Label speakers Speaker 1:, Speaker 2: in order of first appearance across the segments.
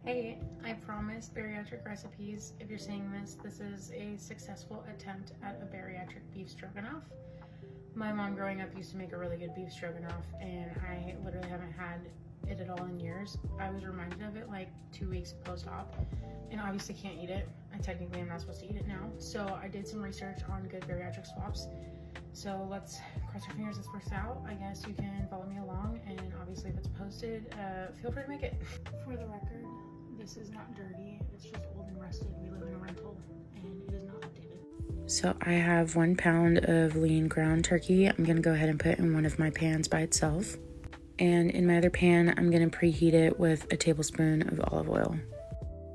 Speaker 1: Hey, I promise bariatric recipes. If you're seeing this, this is a successful attempt at a bariatric beef stroganoff. My mom growing up used to make a really good beef stroganoff, and I literally haven't had it at all in years. I was reminded of it like 2 weeks post-op, and obviously can't eat it. I technically am not supposed to eat it now. So I did some research on good bariatric swaps. So let's cross our fingers this works out. I guess you can follow me along, and obviously if it's posted, feel free to make it. For the record, this is not dirty, it's just old and rusted. We live in a rental and it is not updated. So I have 1 pound of lean ground turkey. I'm gonna go ahead and put in one of my pans by itself. And in my other pan, I'm gonna preheat it with a tablespoon of olive oil.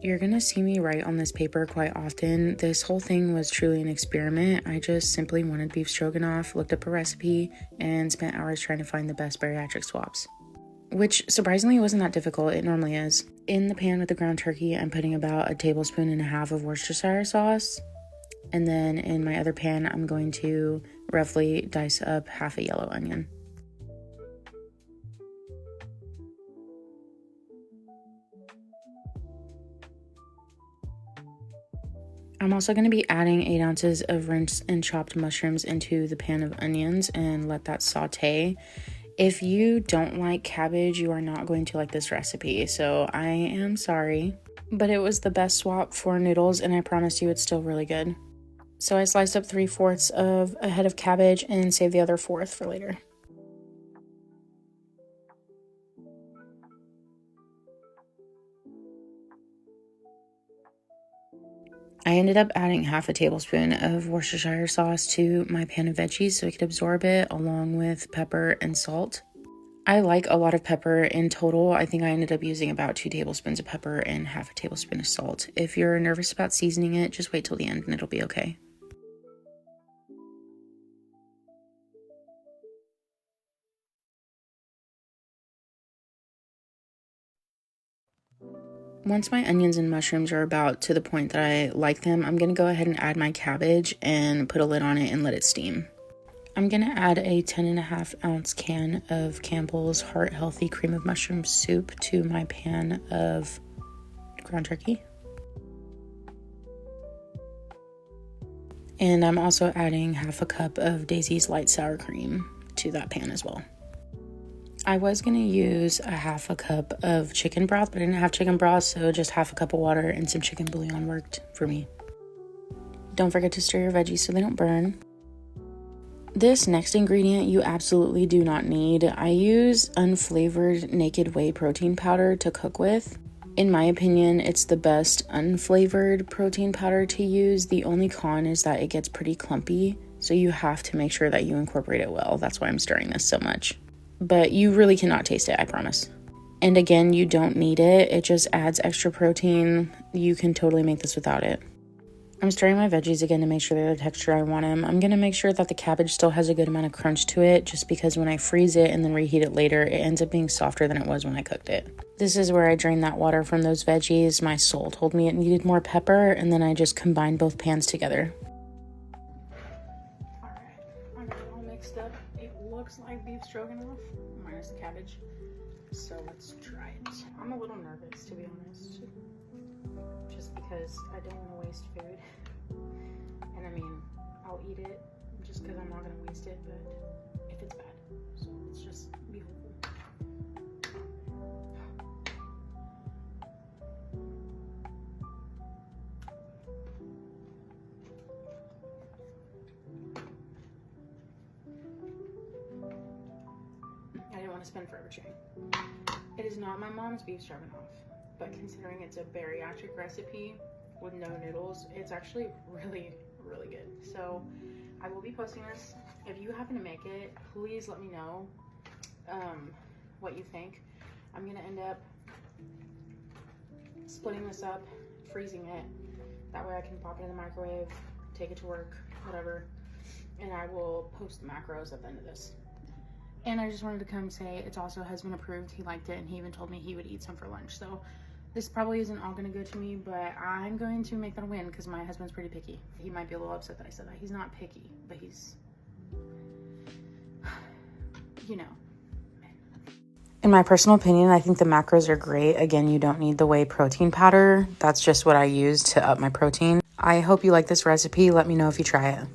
Speaker 1: You're gonna see me write on this paper quite often. This whole thing was truly an experiment. I just simply wanted beef stroganoff, looked up a recipe, and spent hours trying to find the best bariatric swaps. Which surprisingly wasn't that difficult, it normally is. In the pan with the ground turkey, I'm putting about 1.5 tablespoons of Worcestershire sauce. And then in my other pan, I'm going to roughly dice up half a yellow onion. I'm also going to be adding 8 ounces of rinsed and chopped mushrooms into the pan of onions and let that saute. If you don't like cabbage, you are not going to like this recipe, so I am sorry. But it was the best swap for noodles, and I promise you it's still really good. So I sliced up 3/4 of a head of cabbage and saved the other 1/4 for later. I ended up adding half a tablespoon of Worcestershire sauce to my pan of veggies so it could absorb it, along with pepper and salt. I like a lot of pepper. In total, I think I ended up using about 2 tablespoons of pepper and half a tablespoon of salt. If you're nervous about seasoning it, just wait till the end and it'll be okay. Once my onions and mushrooms are about to the point that I like them, I'm going to go ahead and add my cabbage and put a lid on it and let it steam. I'm going to add a 10.5 ounce can of Campbell's Heart Healthy Cream of Mushroom soup to my pan of ground turkey. And I'm also adding half a cup of Daisy's Light Sour Cream to that pan as well. I was going to use a half a cup of chicken broth, but I didn't have chicken broth, so just half a cup of water and some chicken bouillon worked for me. Don't forget to stir your veggies so they don't burn. This next ingredient you absolutely do not need. I use unflavored naked whey protein powder to cook with. In my opinion, it's the best unflavored protein powder to use. The only con is that it gets pretty clumpy, so you have to make sure that you incorporate it well. That's why I'm stirring this so much. But you really cannot taste it, I promise. And again, you don't need it. It just adds extra protein. You can totally make this without it. I'm stirring my veggies again to make sure they're the texture I want them. I'm going to make sure that the cabbage still has a good amount of crunch to it, just because when I freeze it and then reheat it later, it ends up being softer than it was when I cooked it. This is where I drained that water from those veggies. My soul told me it needed more pepper, and then I just combined both pans together. Alright, I got it all mixed up. It looks like beef stroganoff, minus the cabbage. So let's try it. I'm a little nervous, to be honest, just because I don't want to waste food. And I mean, I'll eat it just because I'm not going to waste it, but if it's bad, so let's just be hopeful. I didn't want to spend forever chewing. It is not my mom's beef stroganoff, but considering it's a bariatric recipe with no noodles, it's actually really, really good. So I will be posting this. If you happen to make it, please let me know what you think. I'm gonna end up splitting this up, freezing it. That way I can pop it in the microwave, take it to work, whatever. And I will post the macros at the end of this. And I just wanted to come say it's also husband approved. He liked it, and he even told me he would eat some for lunch. So this probably isn't all gonna go to me, but I'm going to make that a win because my husband's pretty picky. He might be a little upset that I said that. He's not picky, but he's, you know. In my personal opinion, I think the macros are great. Again, you don't need the whey protein powder. That's just what I use to up my protein. I hope you like this recipe. Let me know if you try it.